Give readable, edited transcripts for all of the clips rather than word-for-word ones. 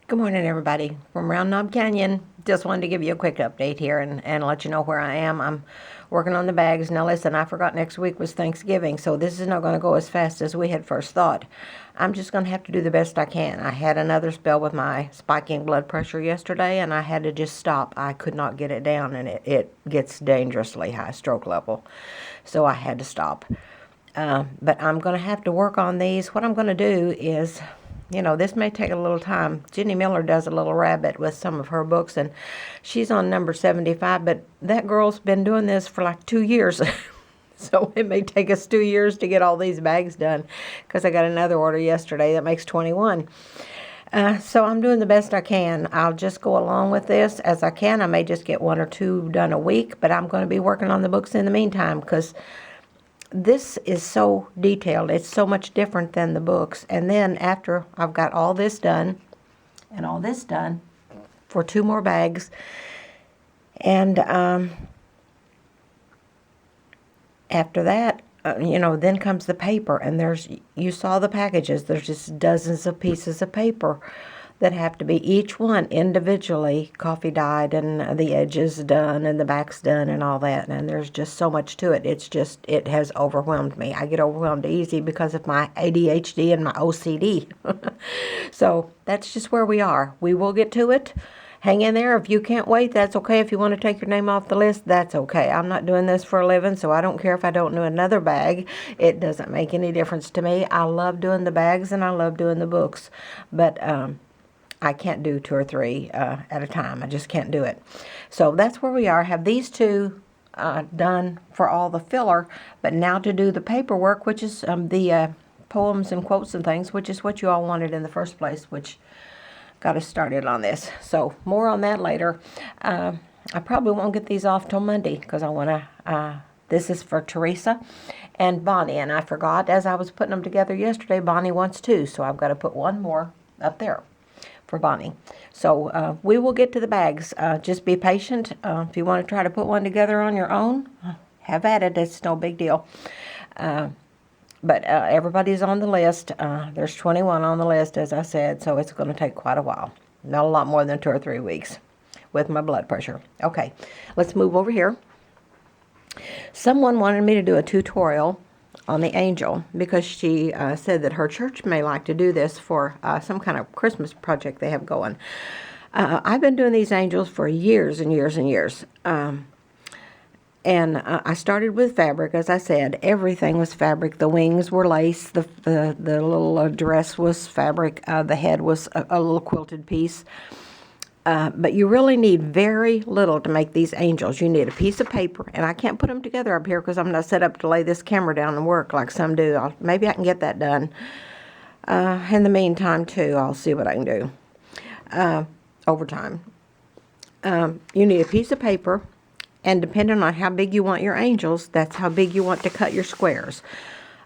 Good morning, everybody. From Round Knob Canyon, just wanted to give you a quick update here and let you know where I am. I'm working on the bags. Now, listen, I forgot next week was Thanksgiving, so this is not going to go as fast as we had first thought. I'm just going to have to do the best I can. I had another spell with my spiking blood pressure yesterday, and I had to just stop. I could not get it down, and it gets dangerously high stroke level, so I had to stop. But I'm going to have to work on these. What I'm going to do is, this may take a little time. Jenny Miller does a little rabbit with some of her books, and she's on number 75, but that girl's been doing this for like 2 years. So it may take us 2 years to get all these bags done, because I got another order yesterday that makes 21. So I'm doing the best I can. I'll just go along with this as I can. I may just get one or two done a week, but I'm going to be working on the books in the meantime, because this is so detailed. It's so much different than the books. And then after I've got all this done and all this done for 2 more bags, and after that, then comes the paper. And you saw the packages. There's just dozens of pieces of paper that have to be each one individually coffee dyed, and the edges done and the backs done and all that. And there's just so much to it. It has overwhelmed me. I get overwhelmed easy because of my ADHD and my OCD. So that's just where we are. We will get to it. Hang in there. If you can't wait, that's okay. If you want to take your name off the list, that's okay. I'm not doing this for a living, so I don't care if I don't do another bag. It doesn't make any difference to me. I love doing the bags and I love doing the books. But I can't do 2 or 3 at a time. I just can't do it. So that's where we are. Have these 2 done for all the filler, but now to do the paperwork, which is the poems and quotes and things, which is what you all wanted in the first place, which got us started on this. So more on that later. I probably won't get these off till Monday, because I want to, this is for Teresa and Bonnie, and I forgot as I was putting them together yesterday, Bonnie wants 2, so I've got to put 1 more up there for Bonnie. So we will get to the bags. Just be patient. If you want to try to put one together on your own, have at it. It's no big deal. But everybody's on the list. There's 21 on the list, as I said, so it's going to take quite a while. Not a lot more than 2 or 3 weeks with my blood pressure. Okay, let's move over here. Someone wanted me to do a tutorial on the angel, because she said that her church may like to do this for some kind of Christmas project they have going. I've been doing these angels for years and years and years. And I started with fabric, as I said. Everything was fabric. The wings were lace. The little dress was fabric. The head was a little quilted piece. But you really need very little to make these angels. You need a piece of paper, and I can't put them together up here because I'm not set up to lay this camera down and work like some do. Maybe I can get that done. In the meantime, too, I'll see what I can do over time. You need a piece of paper, and depending on how big you want your angels, that's how big you want to cut your squares.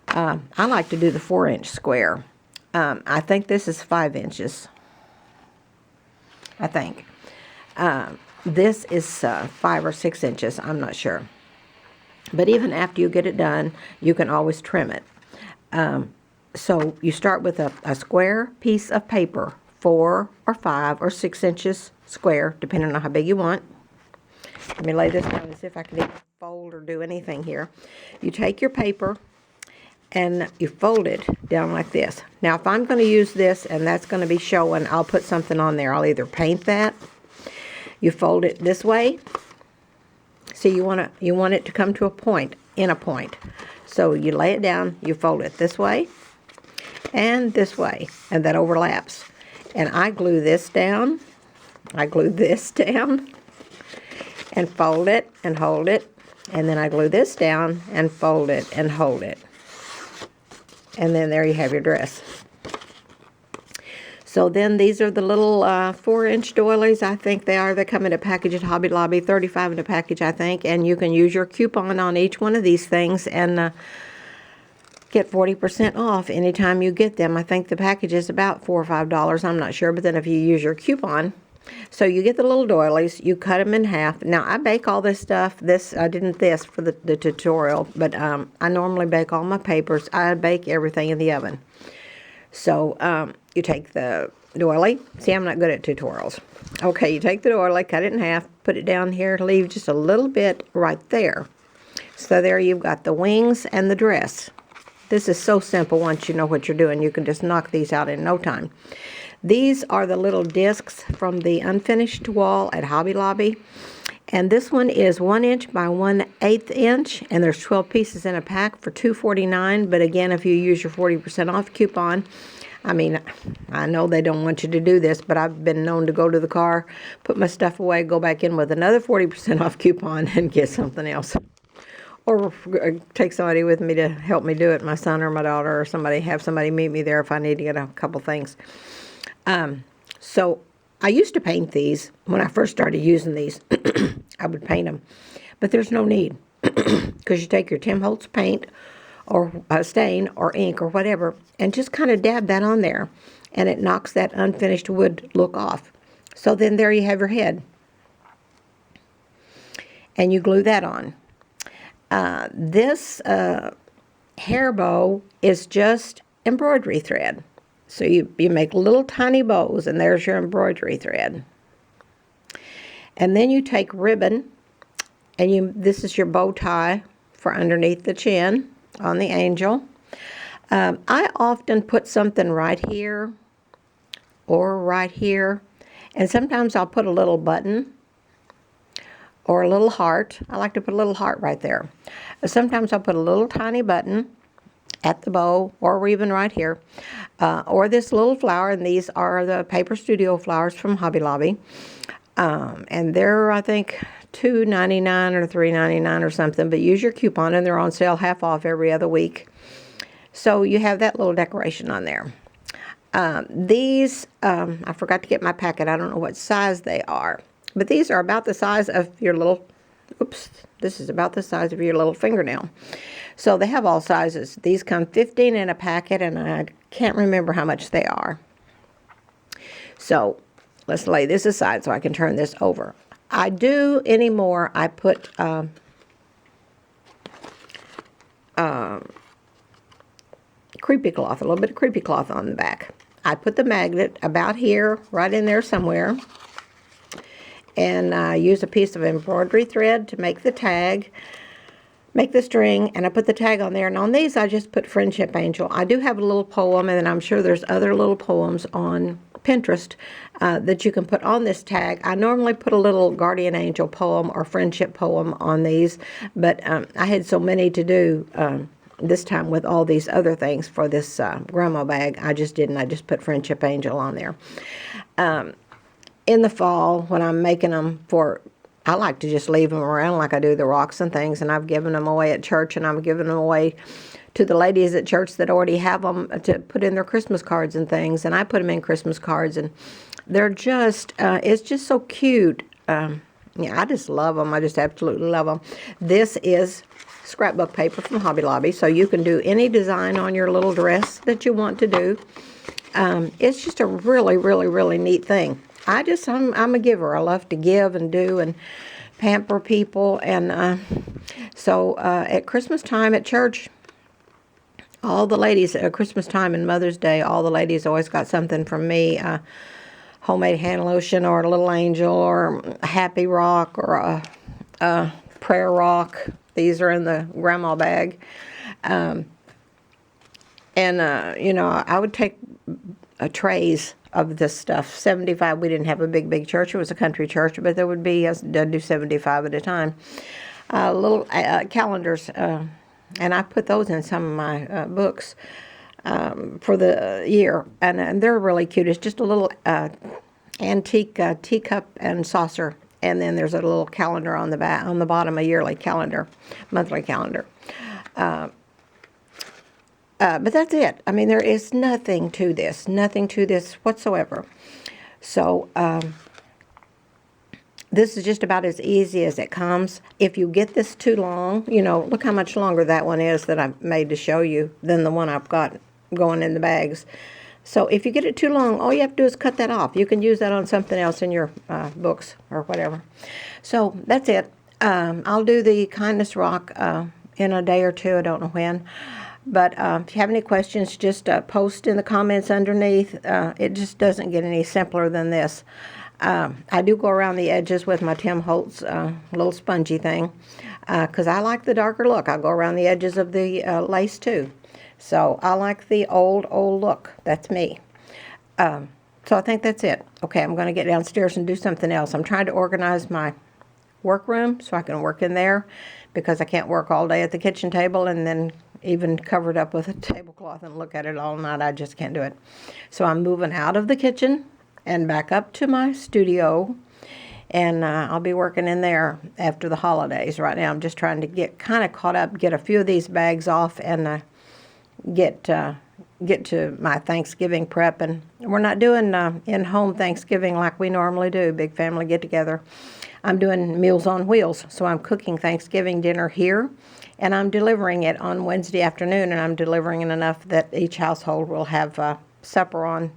I like to do the 4-inch square. I think this is 5 inches. I think. This is 5 or 6 inches. I'm not sure. But even after you get it done, you can always trim it. So you start with a square piece of paper, 4 or 5 or 6 inches square, depending on how big you want. Let me lay this down and see if I can even fold or do anything here. You take your paper and you fold it down like this. Now, if I'm going to use this and that's going to be showing, I'll put something on there. I'll either paint that. You fold it this way. So you want it to come to a point, in a point. So you lay it down, you fold it this way, and that overlaps. And I glue this down. I glue this down and fold it and hold it. And then I glue this down and fold it and hold it. And then there you have your dress. So then these are the little 4-inch doilies. I think they are. They come in a package at Hobby Lobby, 35 in a package, I think. And you can use your coupon on each one of these things and get 40% off anytime you get them. I think the package is about $4 or $5. I'm not sure. But then if you use your coupon, so you get the little doilies, you cut them in half. Now, I bake all this stuff. I didn't for the tutorial, but I normally bake all my papers. I bake everything in the oven. So you take the doily. See, I'm not good at tutorials. Okay, you take the doily, cut it in half, put it down here, leave just a little bit right there. So there you've got the wings and the dress. This is so simple once you know what you're doing. You can just knock these out in no time. These are the little discs from the unfinished wall at Hobby Lobby. And this one is 1 inch by 1/8 inch, and there's 12 pieces in a pack for $2.49. But again, if you use your 40% off coupon, I mean, I know they don't want you to do this, but I've been known to go to the car, put my stuff away, go back in with another 40% off coupon and get something else. Or take somebody with me to help me do it, my son or my daughter or somebody, have somebody meet me there if I need to get a couple things. So I used to paint these when I first started using these. I would paint them, but there's no need because you take your Tim Holtz paint or stain or ink or whatever and just kind of dab that on there, and it knocks that unfinished wood look off. So then there you have your head, and you glue that on. This hair bow is just embroidery thread. So you make little tiny bows, and there's your embroidery thread. And then you take ribbon, and this is your bow tie for underneath the chin on the angel. I often put something right here or right here, and sometimes I'll put a little button or a little heart. I like to put a little heart right there. Sometimes I'll put a little tiny button at the bow, or even right here, or this little flower, and these are the Paper Studio flowers from Hobby Lobby, and they're, I think, $2.99 or $3.99 or something, but use your coupon, and they're on sale half off every other week. So you have that little decoration on there. These, I forgot to get my packet. I don't know what size they are, but these are about the size of your little, this is about the size of your little fingernail. So they have all sizes. These come 15 in a packet, and I can't remember how much they are. So let's lay this aside so I can turn this over. I do anymore, I put creepy cloth, a little bit of creepy cloth on the back. I put the magnet about here, right in there somewhere, and I use a piece of embroidery thread to make the tag, make the string, and I put the tag on there. And on these, I just put Friendship Angel. I do have a little poem, and I'm sure there's other little poems on Pinterest that you can put on this tag. I normally put a little Guardian Angel poem or Friendship poem on these, but I had so many to do this time with all these other things for this grandma bag. I just didn't. I just put Friendship Angel on there. In the fall, when I'm making them for, I like to just leave them around like I do the rocks and things, and I've given them away at church, and I'm giving them away to the ladies at church that already have them to put in their Christmas cards and things, and I put them in Christmas cards, and they're just, it's just so cute. Yeah, I just love them. I just absolutely love them. This is scrapbook paper from Hobby Lobby, so you can do any design on your little dress that you want to do. It's just a really, really, really neat thing. I'm a giver. I love to give and do and pamper people. And so at Christmas time at church, all the ladies, at Christmas time and Mother's Day, all the ladies always got something from me. Homemade hand lotion, or a little angel, or a happy rock, or a prayer rock. These are in the grandma bag. I would take trays of this stuff. 75, we didn't have a big church. It was a country church, but there would be, I'd do 75 at a time. Little calendars, and I put those in some of my books for the year, and they're really cute. It's just a little antique teacup and saucer, and then there's a little calendar on the back, on the bottom, a yearly calendar, monthly calendar. But that's it. I mean, there is nothing to this whatsoever. So this is just about as easy as it comes. If you get this too long, look how much longer that one is that I made to show you than the one I've got going in the bags. So if you get it too long, all you have to do is cut that off. You can use that on something else in your books or whatever. So that's it. I'll do the kindness rock in a day or two. I don't know when. But if you have any questions, just post in the comments underneath. It just doesn't get any simpler than this. I do go around the edges with my Tim Holtz little spongy thing because I like the darker look. I go around the edges of the lace too. So I like the old look. That's me. So I think that's it. Okay, I'm going to get downstairs and do something else. I'm trying to organize my workroom so I can work in there because I can't work all day at the kitchen table and then even cover it up with a tablecloth and look at it all night. I just can't do it. So I'm moving out of the kitchen and back up to my studio, and I'll be working in there after the holidays. Right now I'm just trying to get kind of caught up, get a few of these bags off, and get to my Thanksgiving prep. And we're not doing in-home Thanksgiving like we normally do, big family get-together. I'm doing Meals on Wheels, so I'm cooking Thanksgiving dinner here, and I'm delivering it on Wednesday afternoon, and I'm delivering it enough that each household will have supper on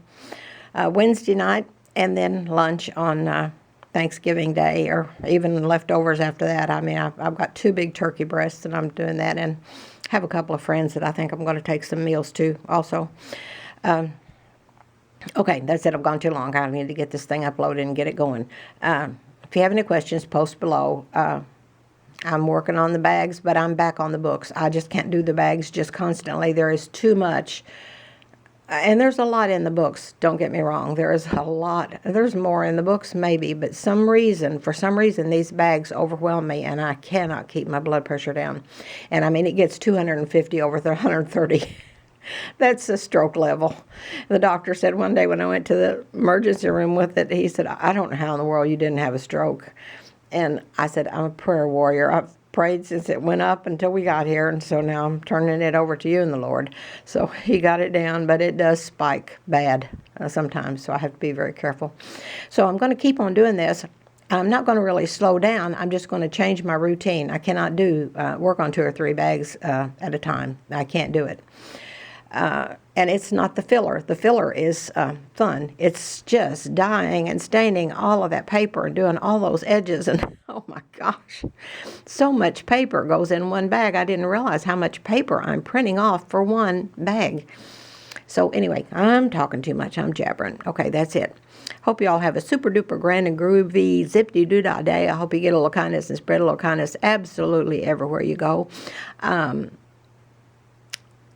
Wednesday night, and then lunch on Thanksgiving Day, or even leftovers after that. I mean, I've got 2 big turkey breasts, and I'm doing that, and have a couple of friends that I think I'm going to take some meals to also. Okay, that's it. I've gone too long. I need to get this thing uploaded and get it going. If you have any questions, post below. I'm working on the bags, but I'm back on the books. I just can't do the bags just constantly. There is too much. And there's a lot in the books, don't get me wrong. There is a lot. There's more in the books, maybe, but for some reason, these bags overwhelm me, and I cannot keep my blood pressure down. And I mean, it gets 250 over 130. That's a stroke level. The doctor said one day when I went to the emergency room with it, he said, I don't know how in the world you didn't have a stroke. And I said, I'm a prayer warrior. I've prayed since it went up until we got here, and so now I'm turning it over to you and the Lord. So he got it down, but it does spike bad sometimes, so I have to be very careful. So I'm going to keep on doing this. I'm not going to really slow down. I'm just going to change my routine. I cannot work on 2 or 3 bags at a time. I can't do it. And it's not the filler. The filler is fun. It's just dyeing and staining all of that paper and doing all those edges. And oh my gosh, so much paper goes in one bag. I didn't realize how much paper I'm printing off for one bag. So anyway, I'm talking too much. I'm jabbering. Okay, that's it. Hope you all have a super duper grand and groovy zip-de-doo-dah day. I hope you get a little kindness and spread a little kindness absolutely everywhere you go.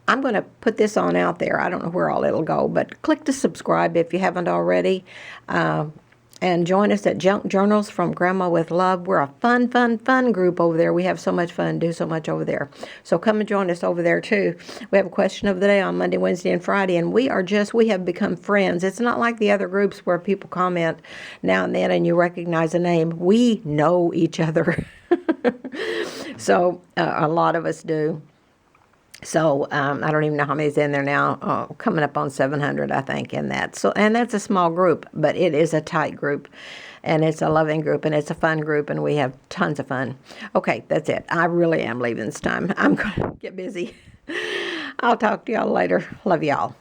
I'm going to put this on out there. I don't know where all it'll go, but click to subscribe if you haven't already. And join us at Junk Journals from Grandma with Love. We're a fun group over there. We have so much fun, do so much over there. So come and join us over there too. We have a question of the day on Monday, Wednesday, and Friday, and we have become friends. It's not like the other groups where people comment now and then and you recognize a name. We know each other. So a lot of us do. So I don't even know how many's in there now. Coming up on 700, I think, in that. So, and that's a small group, but it is a tight group, and it's a loving group, and it's a fun group, and we have tons of fun. Okay, that's it. I really am leaving this time. I'm going to get busy. I'll talk to y'all later. Love y'all.